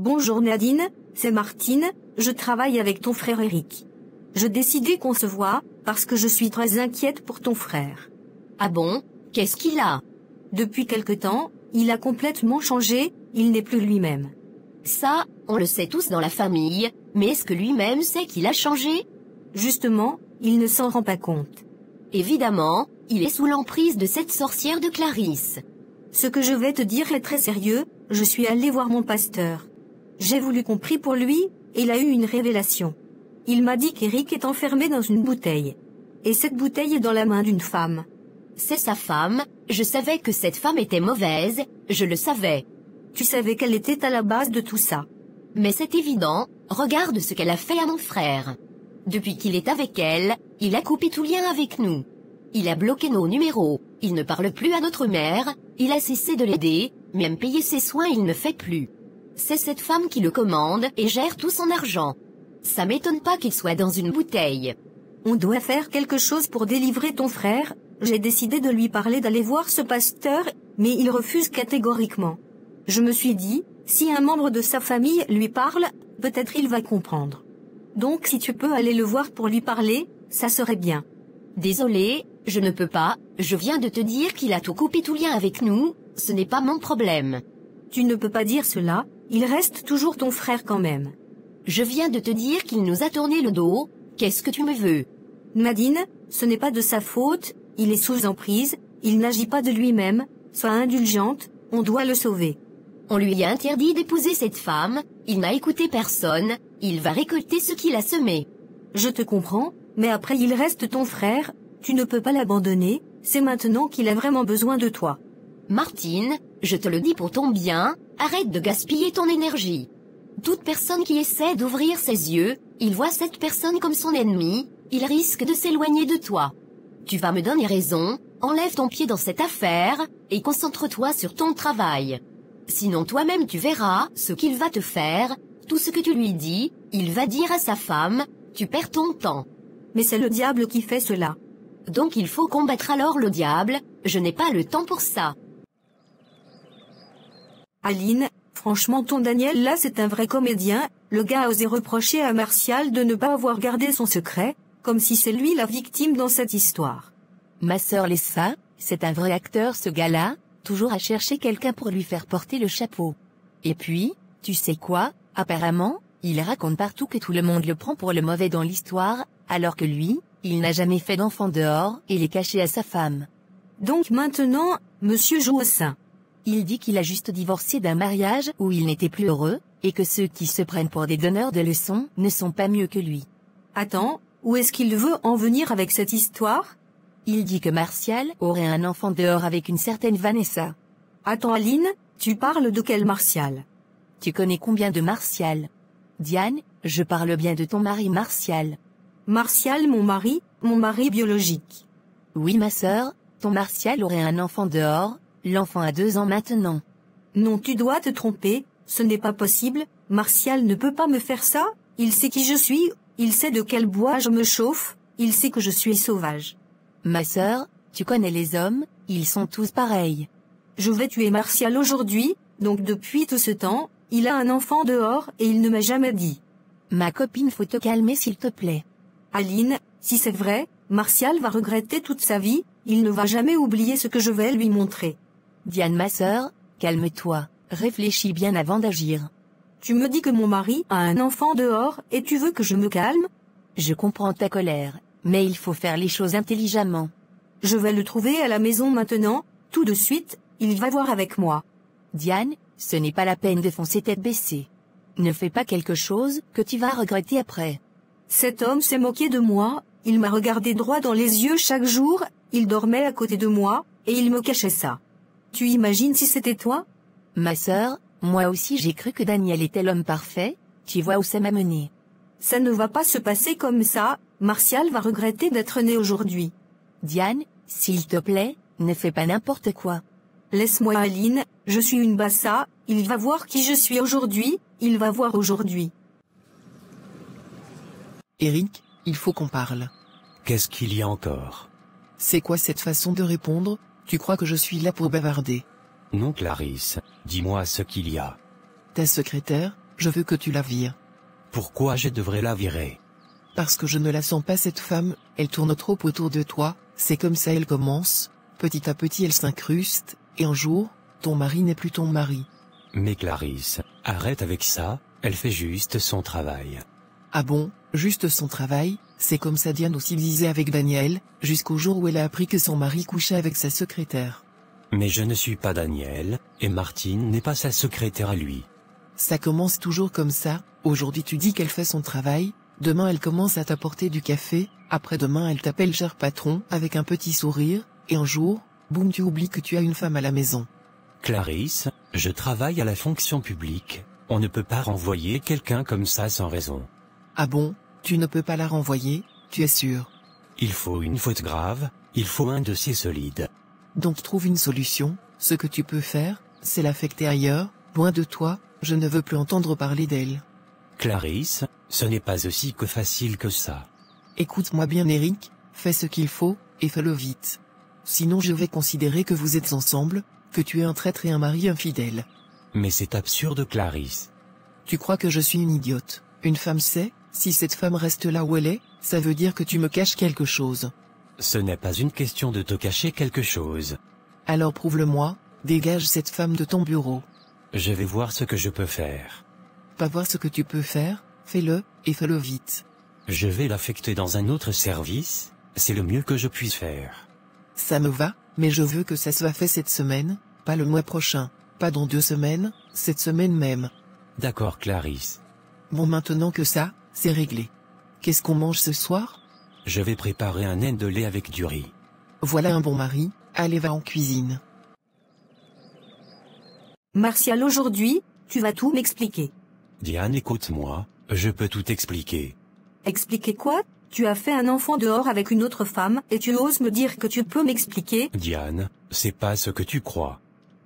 Bonjour Nadine, c'est Martine, je travaille avec ton frère Eric. Je décidais qu'on se voit, parce que je suis très inquiète pour ton frère. Ah bon? Qu'est-ce qu'il a? Depuis quelque temps, il a complètement changé, il n'est plus lui-même. Ça, on le sait tous dans la famille, mais est-ce que lui-même sait qu'il a changé? Justement, il ne s'en rend pas compte. Évidemment, il est sous l'emprise de cette sorcière de Clarisse. Ce que je vais te dire est très sérieux, je suis allée voir mon pasteur. J'ai voulu qu'on prie pour lui, et il a eu une révélation. Il m'a dit qu'Eric est enfermé dans une bouteille. Et cette bouteille est dans la main d'une femme. C'est sa femme, je savais que cette femme était mauvaise, je le savais. Tu savais qu'elle était à la base de tout ça. Mais c'est évident, regarde ce qu'elle a fait à mon frère. Depuis qu'il est avec elle, il a coupé tout lien avec nous. Il a bloqué nos numéros, il ne parle plus à notre mère, il a cessé de l'aider, même payer ses soins il ne fait plus. C'est cette femme qui le commande et gère tout son argent. Ça m'étonne pas qu'il soit dans une bouteille. On doit faire quelque chose pour délivrer ton frère. J'ai décidé de lui parler d'aller voir ce pasteur, mais il refuse catégoriquement. Je me suis dit, si un membre de sa famille lui parle, peut-être il va comprendre. Donc si tu peux aller le voir pour lui parler, ça serait bien. Désolé, je ne peux pas, je viens de te dire qu'il a tout coupé tout lien avec nous, ce n'est pas mon problème. Tu ne peux pas dire cela, il reste toujours ton frère quand même. Je viens de te dire qu'il nous a tourné le dos, qu'est-ce que tu me veux? Nadine, ce n'est pas de sa faute, il est sous emprise, il n'agit pas de lui-même, sois indulgente, on doit le sauver. On lui a interdit d'épouser cette femme, il n'a écouté personne, il va récolter ce qu'il a semé. Je te comprends, mais après il reste ton frère, tu ne peux pas l'abandonner, c'est maintenant qu'il a vraiment besoin de toi. Martine, je te le dis pour ton bien, arrête de gaspiller ton énergie. Toute personne qui essaie d'ouvrir ses yeux, il voit cette personne comme son ennemi, il risque de s'éloigner de toi. Tu vas me donner raison, enlève ton pied dans cette affaire, et concentre-toi sur ton travail. Sinon toi-même tu verras ce qu'il va te faire, tout ce que tu lui dis, il va dire à sa femme, tu perds ton temps. Mais c'est le diable qui fait cela. Donc il faut combattre alors le diable, je n'ai pas le temps pour ça. Aline, franchement ton Daniel là c'est un vrai comédien, le gars a osé reprocher à Martial de ne pas avoir gardé son secret, comme si c'est lui la victime dans cette histoire. Ma sœur Lessa, c'est un vrai acteur ce gars-là, toujours à chercher quelqu'un pour lui faire porter le chapeau. Et puis, tu sais quoi, apparemment, il raconte partout que tout le monde le prend pour le mauvais dans l'histoire, alors que lui, il n'a jamais fait d'enfant dehors et l'est caché à sa femme. Donc maintenant, monsieur joue au sein. Il dit qu'il a juste divorcé d'un mariage où il n'était plus heureux, et que ceux qui se prennent pour des donneurs de leçons ne sont pas mieux que lui. Attends, où est-ce qu'il veut en venir avec cette histoire? Il dit que Martial aurait un enfant dehors avec une certaine Vanessa. Attends Aline, tu parles de quel Martial? Tu connais combien de Martial? Diane, je parle bien de ton mari Martial. Martial mon mari biologique. Oui ma sœur, ton Martial aurait un enfant dehors, l'enfant a 2 ans maintenant. Non tu dois te tromper, ce n'est pas possible, Martial ne peut pas me faire ça, il sait qui je suis, il sait de quel bois je me chauffe, il sait que je suis sauvage. Ma sœur, tu connais les hommes, ils sont tous pareils. Je vais tuer Martial aujourd'hui, donc depuis tout ce temps, il a un enfant dehors et il ne m'a jamais dit. Ma copine faut te calmer s'il te plaît. Aline, si c'est vrai, Martial va regretter toute sa vie, il ne va jamais oublier ce que je vais lui montrer. Diane ma sœur, calme-toi, réfléchis bien avant d'agir. Tu me dis que mon mari a un enfant dehors et tu veux que je me calme? Je comprends ta colère, mais il faut faire les choses intelligemment. Je vais le trouver à la maison maintenant, tout de suite, il va voir avec moi. Diane, ce n'est pas la peine de foncer tête baissée. Ne fais pas quelque chose que tu vas regretter après. Cet homme s'est moqué de moi, il m'a regardé droit dans les yeux chaque jour, il dormait à côté de moi, et il me cachait ça. Tu imagines si c'était toi? Ma sœur, moi aussi j'ai cru que Daniel était l'homme parfait, tu vois où ça m'a mené. Ça ne va pas se passer comme ça, Martial va regretter d'être né aujourd'hui. Diane, s'il te plaît, ne fais pas n'importe quoi. Laisse-moi Aline, je suis une bassa, il va voir qui je suis aujourd'hui, il va voir aujourd'hui. Eric, il faut qu'on parle. Qu'est-ce qu'il y a encore? C'est quoi cette façon de répondre? Tu crois que je suis là pour bavarder? Non Clarisse, dis-moi ce qu'il y a. Ta secrétaire, je veux que tu la vires. Pourquoi je devrais la virer? Parce que je ne la sens pas cette femme, elle tourne trop autour de toi, c'est comme ça elle commence, petit à petit elle s'incruste, et un jour, ton mari n'est plus ton mari. Mais Clarisse, arrête avec ça, elle fait juste son travail. Ah bon, juste son travail, c'est comme ça Diane aussi disait avec Daniel, jusqu'au jour où elle a appris que son mari couchait avec sa secrétaire. Mais je ne suis pas Daniel, et Martine n'est pas sa secrétaire à lui. Ça commence toujours comme ça, aujourd'hui tu dis qu'elle fait son travail, demain elle commence à t'apporter du café, après-demain elle t'appelle cher patron avec un petit sourire, et un jour, boum tu oublies que tu as une femme à la maison. Clarisse, je travaille à la fonction publique, on ne peut pas renvoyer quelqu'un comme ça sans raison. Ah bon, tu ne peux pas la renvoyer, tu es sûr? Il faut une faute grave, il faut un dossier solide. Donc trouve une solution, ce que tu peux faire, c'est l'affecter ailleurs, loin de toi, je ne veux plus entendre parler d'elle. Clarisse, ce n'est pas aussi que facile que ça. Écoute-moi bien Eric, fais ce qu'il faut, et fais-le vite. Sinon je vais considérer que vous êtes ensemble, que tu es un traître et un mari infidèle. Mais c'est absurde Clarisse. Tu crois que je suis une idiote? Une femme sait, si cette femme reste là où elle est, ça veut dire que tu me caches quelque chose. Ce n'est pas une question de te cacher quelque chose. Alors prouve-le-moi, dégage cette femme de ton bureau. Je vais voir ce que je peux faire. Pas voir ce que tu peux faire, fais-le, et fais-le vite. Je vais l'affecter dans un autre service, c'est le mieux que je puisse faire. Ça me va, mais je veux que ça soit fait cette semaine, pas le mois prochain, pas dans 2 semaines, cette semaine même. D'accord Clarisse. Bon maintenant que ça, c'est réglé. Qu'est-ce qu'on mange ce soir? Je vais préparer un naine de lait avec du riz. Voilà un bon mari, allez va en cuisine. Martial, aujourd'hui, tu vas tout m'expliquer. Diane, écoute-moi, je peux tout expliquer. Expliquer quoi? Tu as fait un enfant dehors avec une autre femme et tu oses me dire que tu peux m'expliquer? Diane, c'est pas ce que tu crois.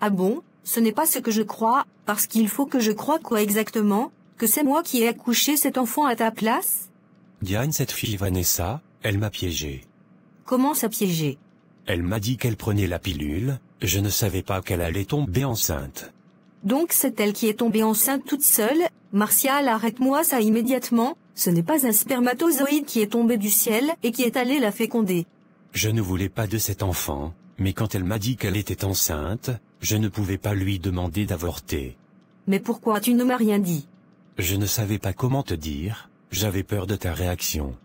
Ah bon? Ce n'est pas ce que je crois, parce qu'il faut que je croie quoi exactement? Que c'est moi qui ai accouché cet enfant à ta place? Diane, cette fille Vanessa, elle m'a piégé. Comment ça piégé? Elle m'a dit qu'elle prenait la pilule, je ne savais pas qu'elle allait tomber enceinte. Donc c'est elle qui est tombée enceinte toute seule? Martial, arrête-moi ça immédiatement, ce n'est pas un spermatozoïde qui est tombé du ciel et qui est allé la féconder. Je ne voulais pas de cet enfant, mais quand elle m'a dit qu'elle était enceinte, je ne pouvais pas lui demander d'avorter. Mais pourquoi tu ne m'as rien dit? Je ne savais pas comment te dire, j'avais peur de ta réaction.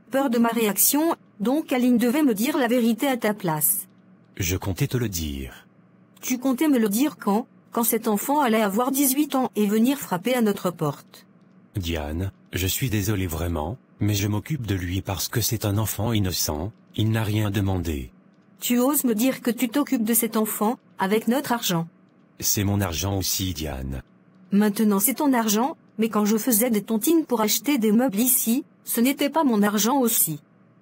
Peur de ma réaction, donc Aline devait me dire la vérité à ta place. Je comptais te le dire. Tu comptais me le dire quand? Quand cet enfant allait avoir 18 ans et venir frapper à notre porte. Diane, je suis désolé vraiment, mais je m'occupe de lui parce que c'est un enfant innocent, il n'a rien demandé. Tu oses me dire que tu t'occupes de cet enfant, avec notre argent. C'est mon argent aussi, Diane. Maintenant c'est ton argent, mais quand je faisais des tontines pour acheter des meubles ici, ce n'était pas mon argent aussi.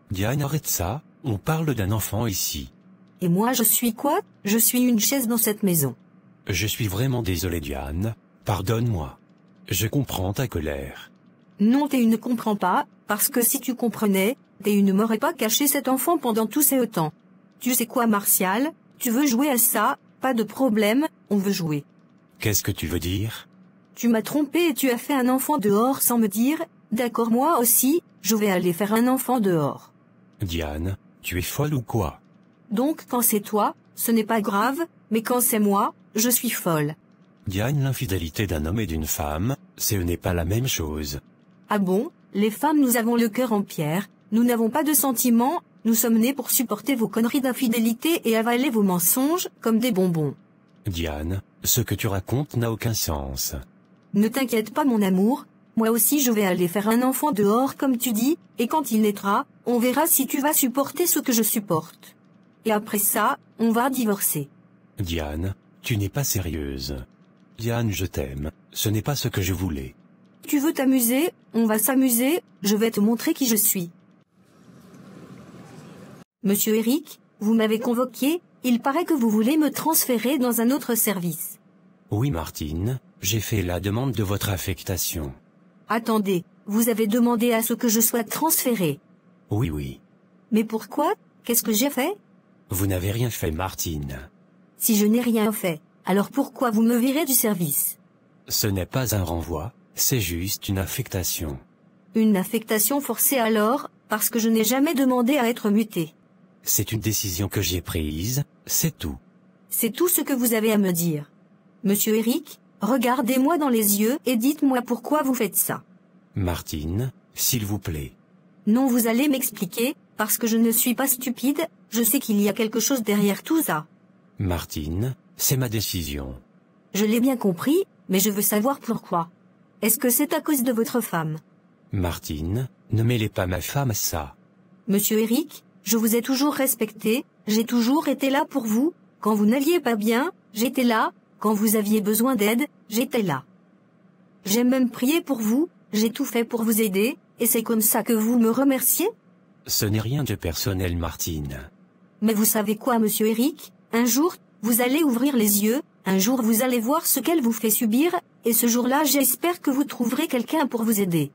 Diane, arrête ça, on parle d'un enfant ici. Et moi je suis quoi? Je suis une chaise dans cette maison. Je suis vraiment désolé, Diane, pardonne-moi. Je comprends ta colère. Non, tu ne comprends pas, parce que si tu comprenais, tu ne m'aurais pas caché cet enfant pendant tous ces temps. Tu sais quoi, Martial? Tu veux jouer à ça? Pas de problème, on veut jouer. Qu'est-ce que tu veux dire? Tu m'as trompé et tu as fait un enfant dehors sans me dire, d'accord moi aussi, je vais aller faire un enfant dehors. Diane, tu es folle ou quoi? Donc quand c'est toi, ce n'est pas grave, mais quand c'est moi, je suis folle. Diane, l'infidélité d'un homme et d'une femme, ce n'est pas la même chose. Ah bon? Les femmes nous avons le cœur en pierre, nous n'avons pas de sentiments, nous sommes nés pour supporter vos conneries d'infidélité et avaler vos mensonges, comme des bonbons. Diane, ce que tu racontes n'a aucun sens. Ne t'inquiète pas mon amour, moi aussi je vais aller faire un enfant dehors comme tu dis, et quand il naîtra, on verra si tu vas supporter ce que je supporte. Et après ça, on va divorcer. Diane, tu n'es pas sérieuse. Diane, je t'aime, ce n'est pas ce que je voulais. Tu veux t'amuser, on va s'amuser, je vais te montrer qui je suis. Monsieur Eric, vous m'avez convoqué, il paraît que vous voulez me transférer dans un autre service. Oui Martine, j'ai fait la demande de votre affectation. Attendez, vous avez demandé à ce que je sois transféré. Oui. Mais pourquoi? Qu'est-ce que j'ai fait? Vous n'avez rien fait Martine. Si je n'ai rien fait, alors pourquoi vous me virez du service? Ce n'est pas un renvoi, C'est juste une affectation. Une affectation forcée alors, parce que je n'ai jamais demandé à être muté. C'est une décision que j'ai prise, c'est tout. C'est tout ce que vous avez à me dire. Monsieur Eric, regardez-moi dans les yeux et dites-moi pourquoi vous faites ça. Martine, s'il vous plaît. Non, vous allez m'expliquer, parce que je ne suis pas stupide, je sais qu'il y a quelque chose derrière tout ça. Martine, c'est ma décision. Je l'ai bien compris, mais je veux savoir pourquoi. Est-ce que c'est à cause de votre femme? Martine, ne mêlez pas ma femme à ça. Monsieur Eric, je vous ai toujours respecté, j'ai toujours été là pour vous, quand vous n'alliez pas bien, j'étais là, quand vous aviez besoin d'aide, j'étais là. J'ai même prié pour vous, j'ai tout fait pour vous aider, et c'est comme ça que vous me remerciez? Ce n'est rien de personnel, Martine. Mais vous savez quoi, monsieur Eric? Un jour, vous allez ouvrir les yeux, un jour vous allez voir ce qu'elle vous fait subir, et ce jour-là j'espère que vous trouverez quelqu'un pour vous aider.